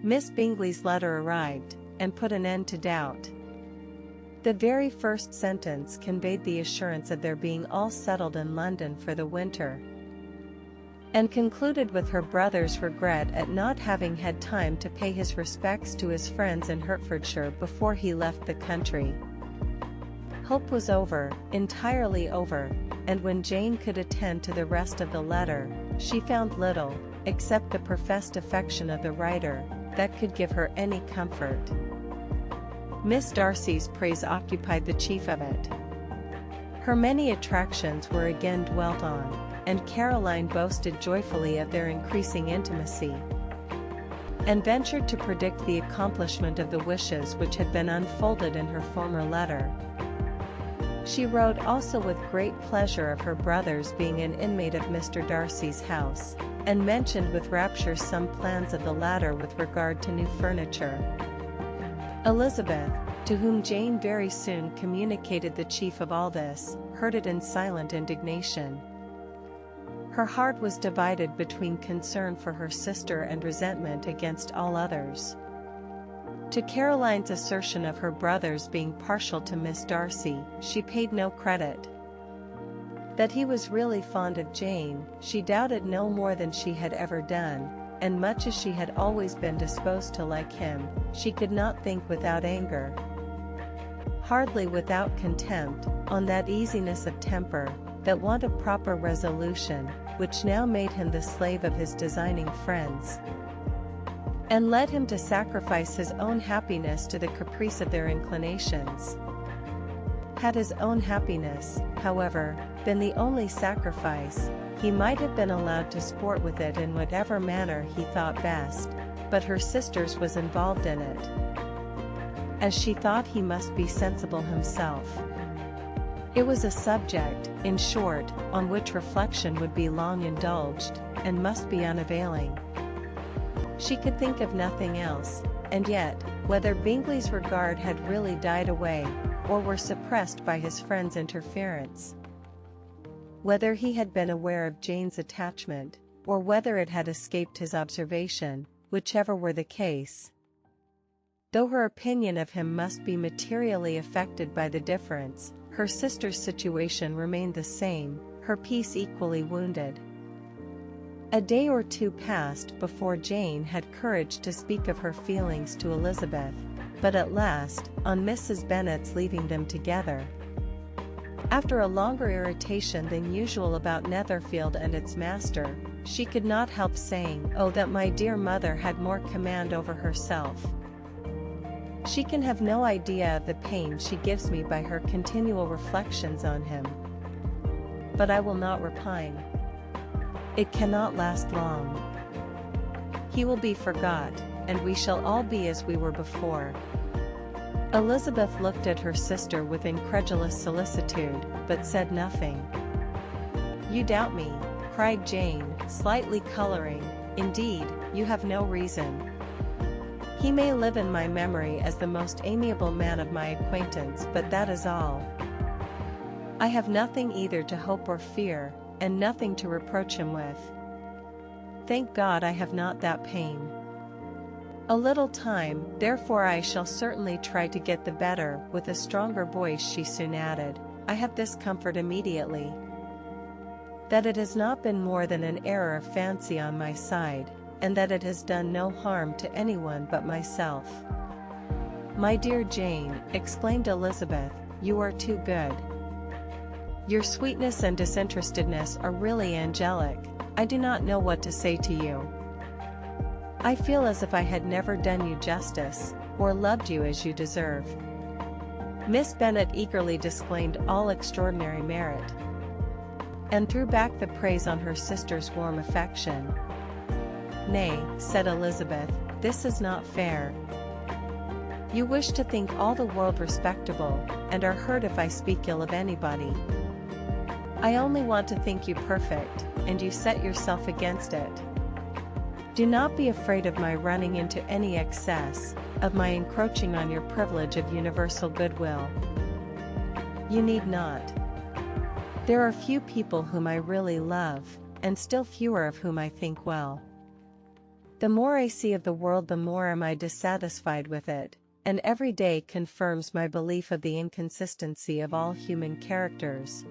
Miss Bingley's letter arrived, and put an end to doubt. The very first sentence conveyed the assurance of their being all settled in London for the winter, and concluded with her brother's regret at not having had time to pay his respects to his friends in Hertfordshire before he left the country. Hope was over, entirely over, and when Jane could attend to the rest of the letter, she found little, except the professed affection of the writer, that could give her any comfort. Miss Darcy's praise occupied the chief of it. Her many attractions were again dwelt on, and Caroline boasted joyfully of their increasing intimacy, and ventured to predict the accomplishment of the wishes which had been unfolded in her former letter. She wrote also with great pleasure of her brother's being an inmate of Mr. Darcy's house, and mentioned with rapture some plans of the latter with regard to new furniture. Elizabeth, to whom Jane very soon communicated the chief of all this, heard it in silent indignation. Her heart was divided between concern for her sister and resentment against all others. To Caroline's assertion of her brother's being partial to Miss Darcy, she paid no credit. That he was really fond of Jane, she doubted no more than she had ever done, and much as she had always been disposed to like him, she could not think without anger, hardly without contempt, on that easiness of temper, that want of proper resolution, which now made him the slave of his designing friends, and led him to sacrifice his own happiness to the caprice of their inclinations. Had his own happiness, however, been the only sacrifice, he might have been allowed to sport with it in whatever manner he thought best, but her sister's was involved in it, as she thought he must be sensible himself. It was a subject, in short, on which reflection would be long indulged, and must be unavailing. She could think of nothing else, and yet, whether Bingley's regard had really died away, or were suppressed by his friend's interference, whether he had been aware of Jane's attachment, or whether it had escaped his observation, whichever were the case, though her opinion of him must be materially affected by the difference, her sister's situation remained the same, her peace equally wounded. A day or two passed before Jane had courage to speak of her feelings to Elizabeth, but at last, on Mrs. Bennet's leaving them together, after a longer irritation than usual about Netherfield and its master, she could not help saying, "Oh, that my dear mother had more command over herself. She can have no idea of the pain she gives me by her continual reflections on him. But I will not repine. It cannot last long. He will be forgot, and we shall all be as we were before." Elizabeth looked at her sister with incredulous solicitude, but said nothing. "You doubt me," cried Jane, slightly coloring. "Indeed, you have no reason. He may live in my memory as the most amiable man of my acquaintance, but that is all. I have nothing either to hope or fear, and nothing to reproach him with. Thank God I have not that pain. A little time, therefore I shall certainly try to get the better." With a stronger voice she soon added, "I have this comfort immediately, that it has not been more than an error of fancy on my side, and that it has done no harm to anyone but myself." "My dear Jane," exclaimed Elizabeth, "you are too good. Your sweetness and disinterestedness are really angelic. I do not know what to say to you. I feel as if I had never done you justice, or loved you as you deserve." Miss Bennet eagerly disclaimed all extraordinary merit, and threw back the praise on her sister's warm affection. "Nay," said Elizabeth, "this is not fair. You wish to think all the world respectable, and are hurt if I speak ill of anybody. I only want to think you perfect, and you set yourself against it. Do not be afraid of my running into any excess, of my encroaching on your privilege of universal goodwill. You need not. There are few people whom I really love, and still fewer of whom I think well. The more I see of the world, the more am I dissatisfied with it, and every day confirms my belief of the inconsistency of all human characters,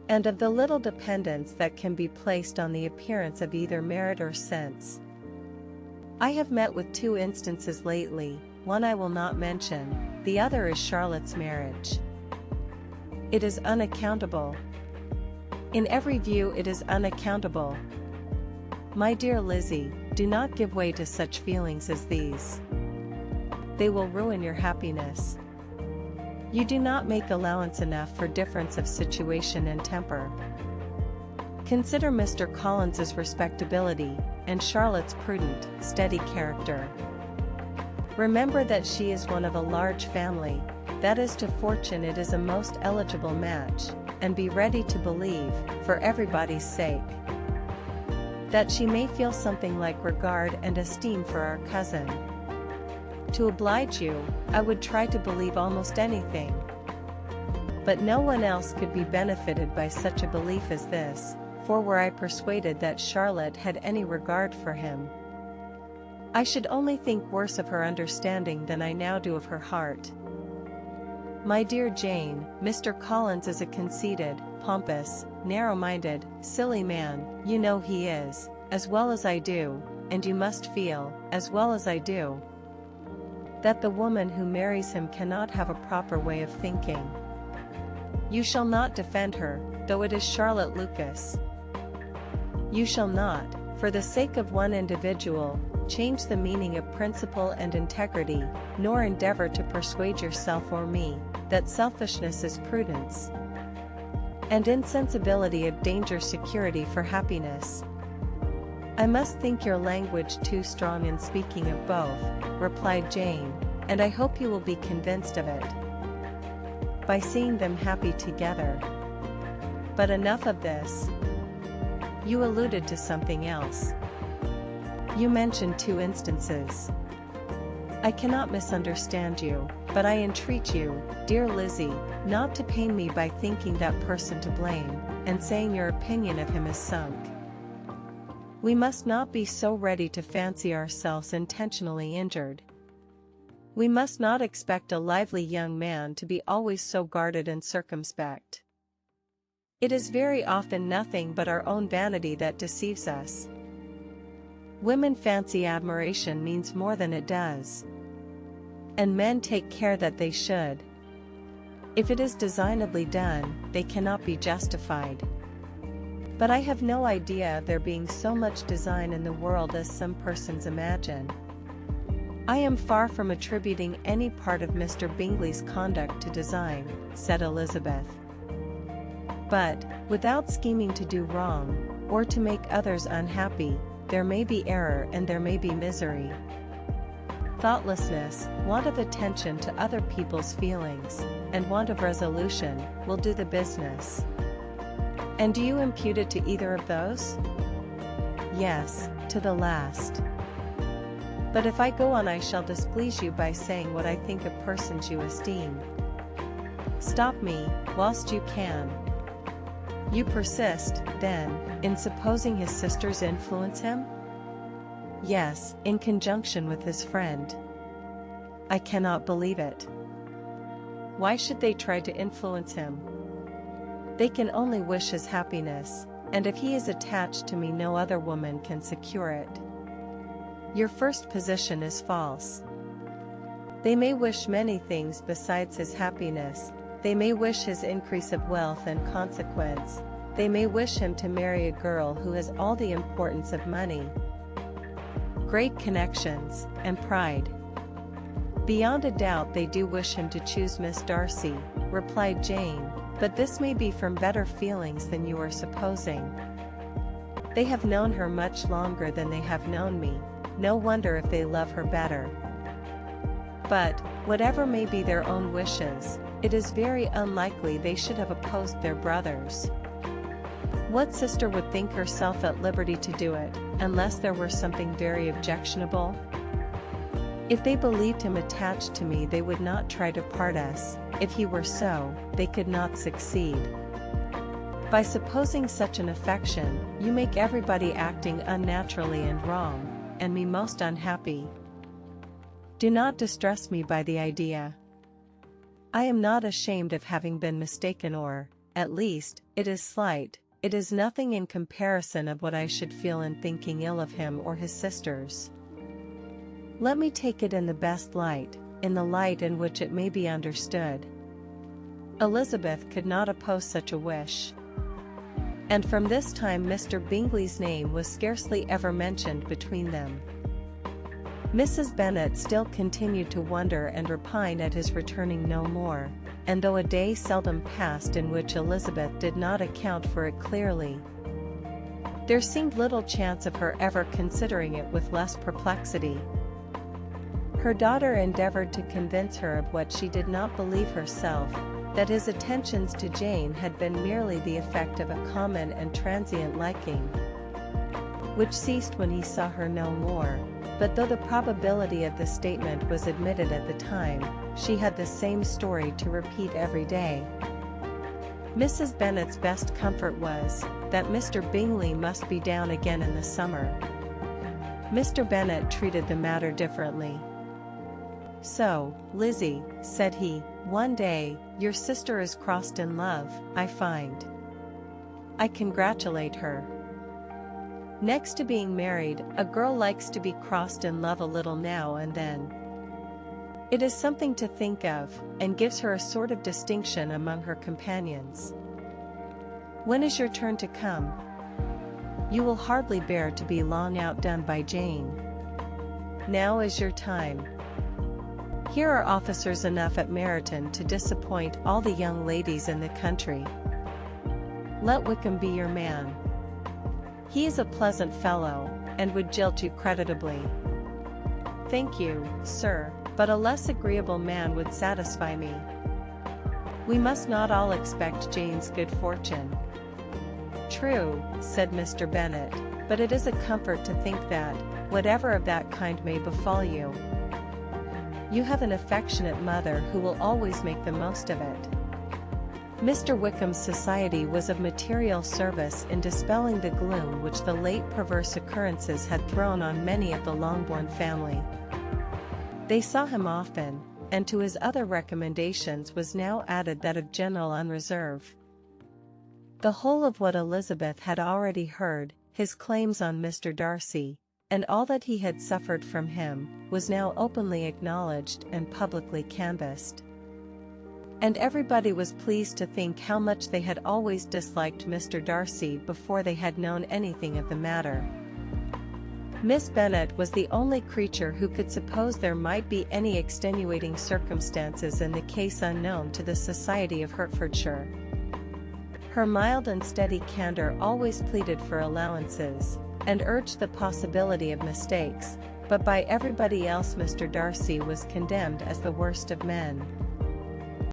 and of the little dependence that can be placed on the appearance of either merit or sense. I have met with two instances lately, one I will not mention, the other is Charlotte's marriage. It is unaccountable. In every view it is unaccountable. My dear Lizzie, do not give way to such feelings as these. They will ruin your happiness. You do not make allowance enough for difference of situation and temper. Consider Mr. Collins's respectability, and Charlotte's prudent, steady character. Remember that she is one of a large family, that is to fortune it is a most eligible match, and be ready to believe, for everybody's sake, that she may feel something like regard and esteem for our cousin. To oblige you, I would try to believe almost anything. But no one else could be benefited by such a belief as this, for were I persuaded that Charlotte had any regard for him, I should only think worse of her understanding than I now do of her heart. My dear Jane, Mr. Collins is a conceited, pompous, narrow-minded, silly man, you know he is, as well as I do, and you must feel, as well as I do, that the woman who marries him cannot have a proper way of thinking. You shall not defend her, though it is Charlotte Lucas. You shall not, for the sake of one individual, change the meaning of principle and integrity, nor endeavor to persuade yourself or me, that selfishness is prudence, and insensibility of danger security for happiness. I must think your language too strong in speaking of both, replied Jane, and I hope you will be convinced of it by seeing them happy together. But enough of this. You alluded to something else. You mentioned two instances. I cannot misunderstand you, but I entreat you, dear Lizzie, not to pain me by thinking that person to blame, and saying your opinion of him is sunk. We must not be so ready to fancy ourselves intentionally injured. We must not expect a lively young man to be always so guarded and circumspect. It is very often nothing but our own vanity that deceives us. Women fancy admiration means more than it does, and men take care that they should. If it is designedly done, they cannot be justified. But I have no idea of there being so much design in the world as some persons imagine. I am far from attributing any part of Mr. Bingley's conduct to design, said Elizabeth. But, without scheming to do wrong, or to make others unhappy, there may be error and there may be misery. Thoughtlessness, want of attention to other people's feelings, and want of resolution, will do the business. And do you impute it to either of those? Yes, to the last. But if I go on I shall displease you by saying what I think of persons you esteem. Stop me, whilst you can. You persist, then, in supposing his sisters influence him? Yes, in conjunction with his friend. I cannot believe it. Why should they try to influence him? They can only wish his happiness, and if he is attached to me no other woman can secure it. Your first position is false. They may wish many things besides his happiness. They may wish his increase of wealth and consequence. They may wish him to marry a girl who has all the importance of money, great connections, and pride. Beyond a doubt they do wish him to choose Miss Darcy, replied Jane, but this may be from better feelings than you are supposing. They have known her much longer than they have known me, no wonder if they love her better. But, whatever may be their own wishes, it is very unlikely they should have opposed their brothers. What sister would think herself at liberty to do it, unless there were something very objectionable? If they believed him attached to me they would not try to part us. If he were so, they could not succeed. By supposing such an affection, you make everybody acting unnaturally and wrong. and me most unhappy. Do not distress me by the idea. I am not ashamed of having been mistaken, or, at least, it is slight, it is nothing in comparison of what I should feel in thinking ill of him or his sisters. Let me take it in the best light, in the light in which it may be understood. Elizabeth could not oppose such a wish. And from this time Mr. Bingley's name was scarcely ever mentioned between them. Mrs. Bennet still continued to wonder and repine at his returning no more, and though a day seldom passed in which Elizabeth did not account for it clearly, there seemed little chance of her ever considering it with less perplexity. Her daughter endeavoured to convince her of what she did not believe herself, that his attentions to Jane had been merely the effect of a common and transient liking, which ceased when he saw her no more. But though the probability of the statement was admitted at the time, she had the same story to repeat every day. Mrs. Bennet's best comfort was, that Mr. Bingley must be down again in the summer. Mr. Bennet treated the matter differently. "So, Lizzie," said he, one day, "your sister is crossed in love, I find. I congratulate her. Next to being married, a girl likes to be crossed in love a little now and then. It is something to think of, and gives her a sort of distinction among her companions. When is your turn to come? You will hardly bear to be long outdone by Jane. Now is your time. Here are officers enough at Meryton to disappoint all the young ladies in the country. Let Wickham be your man. He is a pleasant fellow, and would jilt you creditably." "Thank you, sir, but a less agreeable man would satisfy me. We must not all expect Jane's good fortune." "True," said Mr. Bennet, "but it is a comfort to think that, whatever of that kind may befall you, you have an affectionate mother who will always make the most of it." Mr. Wickham's society was of material service in dispelling the gloom which the late perverse occurrences had thrown on many of the Longbourn family. They saw him often, and to his other recommendations was now added that of general unreserve. The whole of what Elizabeth had already heard, his claims on Mr. Darcy, and all that he had suffered from him, was now openly acknowledged and publicly canvassed. And everybody was pleased to think how much they had always disliked Mr. Darcy before they had known anything of the matter. Miss Bennet was the only creature who could suppose there might be any extenuating circumstances in the case unknown to the society of Hertfordshire. Her mild and steady candour always pleaded for allowances, and urged the possibility of mistakes, but by everybody else Mr. Darcy was condemned as the worst of men.